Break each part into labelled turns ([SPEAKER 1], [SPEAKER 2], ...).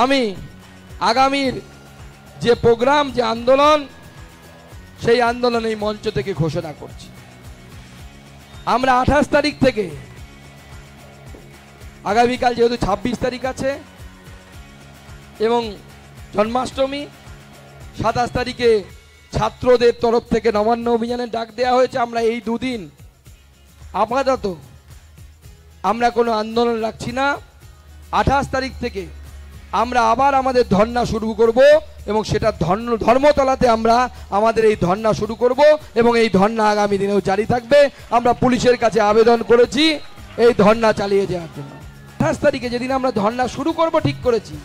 [SPEAKER 1] আমি আগামীর যে প্রোগ্রাম, যে আন্দোলন, সেই আন্দোলন এই মঞ্চ থেকে ঘোষণা করছি। আমরা 28 তারিখ থেকে, আগামীকাল যেহেতু 26 তারিখ আছে এবং জন্মাষ্টমী, 27 তারিখে ছাত্রদের তরফ থেকে নবান্ন অভিযানের ডাক দেওয়া হয়েছে। আমরা এই দুদিন আপাতত আমরা কোনো আন্দোলন রাখছি না। 28 তারিখ থেকে আমরা আবার আমাদের ধর্ণা শুরু করব এবং সেটা ধর্মতলাতে আমরা আমাদের এই ধর্ণা শুরু করব এবং এই ধর্ণা আগামী দিনেও জারি থাকবে। আমরা পুলিশের কাছে আবেদন করেছি এই ধর্ণা চালিয়ে যাওয়ার জন্য। 28 তারিখে যেদিন আমরা ধর্ণা শুরু করব ঠিক করেছি,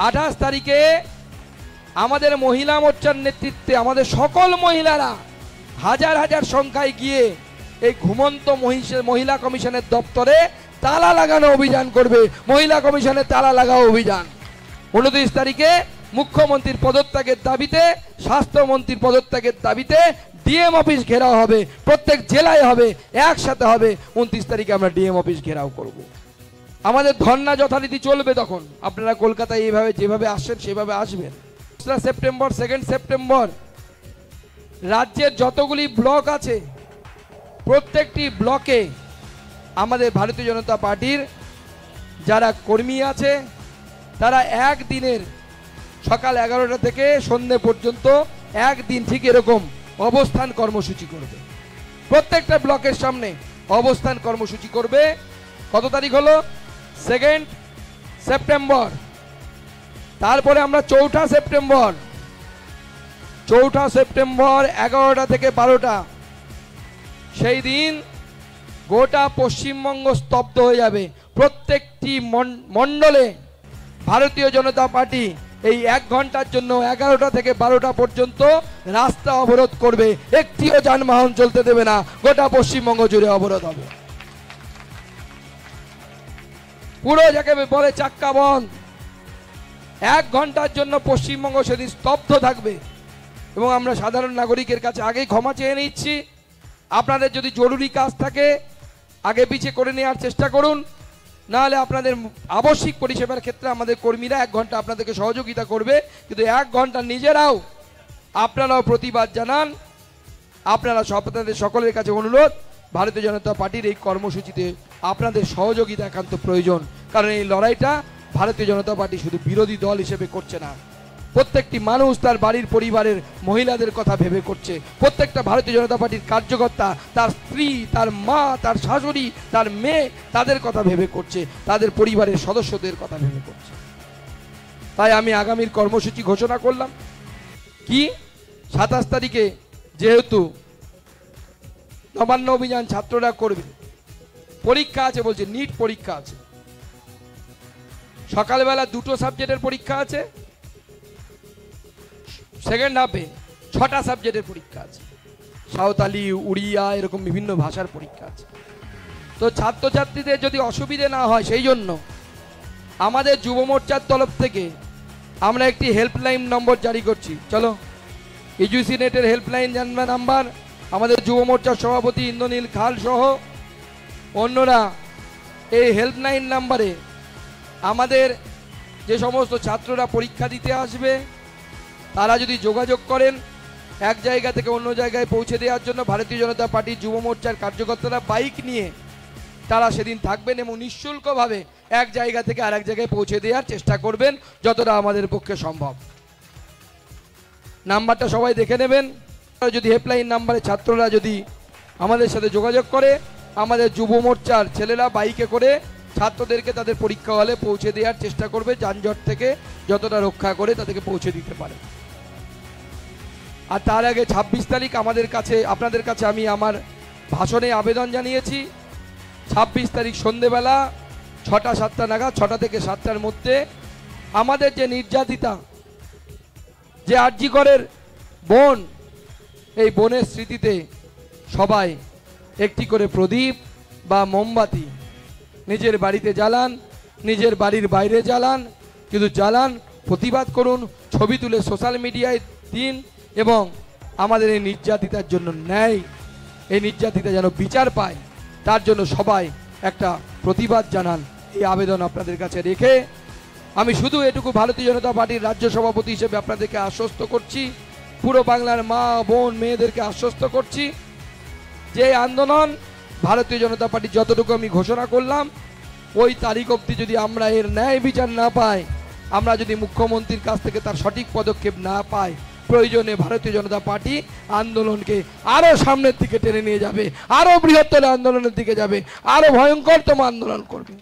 [SPEAKER 1] 28 তারিখে আমাদের মহিলা মোর্চার নেতৃত্বে আমাদের সকল মহিলারা হাজার হাজার সংখ্যায় গিয়ে এই ঘুমন্ত মহিলা কমিশনের দপ্তরে তালা লাগানো অভিযান করবে। মহিলা কমিশনের তালা লাগাও অভিযান। 29 তারিখে মুখ্যমন্ত্রীর পদত্যাগের দাবিতে, স্বাস্থ্যমন্ত্রীর পদত্যাগের দাবিতে ডিএম অফিস ঘেরাও হবে, প্রত্যেক জেলায় হবে, একসাথে হবে। 29 তারিখে আমরা ডিএম অফিস ঘেরাও করব। আমাদের ধর্ণা যথারীতি চলবে। তখন আপনারা কলকাতায় এইভাবে যেভাবে আসছেন সেভাবে আসবেন। 1 সেপ্টেম্বর, 2 সেপ্টেম্বর রাজ্যের যতগুলি ব্লক আছে প্রত্যেকটি ব্লকে আমাদের ভারতীয় জনতা পার্টির যারা কর্মী আছে তারা একদিনের সকাল 11টা থেকে সন্ধ্যে পর্যন্ত একদিন ঠিক এরকম অবস্থান কর্মসূচি করবে। প্রত্যেকটা ব্লকের সামনে অবস্থান কর্মসূচি করবে। কত তারিখ হলো? 2 সেপ্টেম্বর। তারপরে আমরা 4 সেপ্টেম্বর, 11টা থেকে 12টা, সেই দিন গোটা পশ্চিমবঙ্গ স্তব্ধ হয়ে যাবে। প্রত্যেকটি মণ্ডলে ভারতীয় জনতা পার্টি এই 1 ঘন্টার জন্য 11টা থেকে 12টা পর্যন্ত রাস্তা অবরোধ করবে। একটিও যানবাহন চলতে দেবে না। গোটা পশ্চিমবঙ্গ জুড়ে অবরোধ হবে। পুরো যাকে বলে চাক্কা বন্ধ। 1 ঘন্টার জন্য পশ্চিমবঙ্গ সেদিন স্তব্ধ থাকবে। এবং আমরা সাধারণ নাগরিকের কাছে আগেই ক্ষমা চেয়ে নিচ্ছি। আপনাদের যদি জরুরি কাজ থাকে আগে পিছিয়ে করে নেওয়ার চেষ্টা করুন, নাহলে আপনাদের আবশ্যিক পরিষেবার ক্ষেত্রে আমাদের কর্মীরা 1 ঘন্টা আপনাদেরকে সহযোগিতা করবে। কিন্তু 1 ঘন্টা নিজেরাও আপনারাও প্রতিবাদ জানান। আপনারা আপনাদের সকলের কাছে অনুরোধ, ভারতীয় জনতা পার্টির এই কর্মসূচিতে আপনাদের সহযোগিতা একান্ত প্রয়োজন। কারণ এই লড়াইটা ভারতীয় জনতা পার্টি শুধু বিরোধী দল হিসেবে করছে না, প্রত্যেকটি মানুষ তার বাড়ির পরিবারের মহিলাদের কথা ভেবে করছে। প্রত্যেকটা ভারতীয় জনতা পার্টির কার্যকর্তা তার স্ত্রী, তার মা, তার শাশুড়ি, তার মেয়ে, তাদের কথা ভেবে করছে, তাদের পরিবারের সদস্যদের কথা ভেবে করছে। তাই আমি আগামীর কর্মসূচি ঘোষণা করলাম। কি 27 তারিখে যেহেতু নবান্ন অভিযান ছাত্ররা করবে, পরীক্ষা আছে, বলছে নিট পরীক্ষা আছে, সকালবেলা 2টো সাবজেক্টের পরীক্ষা আছে, সেকেন্ড হাফে 6টা সাবজেক্টের পরীক্ষা আছে, সাঁওতালি, উড়িয়া, এরকম বিভিন্ন ভাষার পরীক্ষা আছে। তো ছাত্রছাত্রীদের যদি অসুবিধে না হয় সেই জন্য আমাদের যুব মোর্চার তরফ থেকে আমরা একটি হেল্পলাইন নম্বর জারি করছি। চলো, ইউজিসি নেটের হেল্পলাইন জানবে নাম্বার। আমাদের যুব মোর্চার সভাপতি ইন্দ্রনীল খাল সহ অন্যরা এই হেল্পলাইন নাম্বারে আমাদের যে সমস্ত ছাত্ররা পরীক্ষা দিতে আসবে তারা যদি যোগাযোগ করেন, এক জায়গা থেকে অন্য জায়গায় পৌঁছে দেওয়ার জন্য ভারতীয় জনতা পার্টির যুব মোর্চার কার্যকর্তারা বাইক নিয়ে তারা সেদিন থাকবেন এবং নিঃশুল্কভাবে এক জায়গা থেকে আরেক জায়গায় পৌঁছে দেওয়ার চেষ্টা করবেন যতটা আমাদের পক্ষে সম্ভব। নাম্বারটা সবাই দেখে নেবেন। যদি হেল্পলাইন নাম্বারে ছাত্ররা যদি আমাদের সাথে যোগাযোগ করে, আমাদের যুব মোর্চার ছেলেরা বাইকে করে ছাত্রদেরকে তাদের পরীক্ষা হলে পৌঁছে দেওয়ার চেষ্টা করবে, যানজট থেকে যতটা রক্ষা করে তাদেরকে পৌঁছে দিতে পারে। আর তার আগে 26 তারিখ আমাদের কাছে, আপনাদের কাছে আমি আমার ভাষণে আবেদন জানিয়েছি। 26 তারিখ সন্ধেবেলা 6টা-7টা নাগাদ, 6টা থেকে 7টার মধ্যে আমাদের যে নির্যাতিতা, যে আরজিকরের বোন, এই বোনের স্মৃতিতে সবাই একটি করে প্রদীপ বা মোমবাতি নিজের বাড়িতে জ্বালান, নিজের বাড়ির বাইরে জ্বালান, কিন্তু জ্বালান, প্রতিবাদ করুন, ছবি তুলে সোশ্যাল মিডিয়ায় দিন এবং আমাদের এই নির্যাতিতার জন্য ন্যায়, এই নির্যাতিতা যেন বিচার পায় তার জন্য সবাই একটা প্রতিবাদ জানান। এই আবেদন আপনাদের কাছে রেখে আমি শুধু এটুকু ভারতীয় জনতা পার্টির রাজ্য সভাপতি হিসেবে আপনাদেরকে আশ্বস্ত করছি, পুরো বাংলার মা বোন মেয়েদেরকে আশ্বস্ত করছি যে আন্দোলন ভারতীয় জনতা পার্টি যতটুকু আমি ঘোষণা করলাম ওই তারিখ অবধি যদি আমরা এর ন্যায় বিচার না পাই, আমরা যদি মুখ্যমন্ত্রীর কাছ থেকে তার সঠিক পদক্ষেপ না পাই, প্রয়োজনে ভারতীয় জনতা পার্টি আন্দোলনকে আরো সামনের দিকে টেনে নিয়ে যাবে, আরো বৃহত্তর আন্দোলনের দিকে যাবে, আরো ভয়ঙ্করতম আন্দোলন করবে।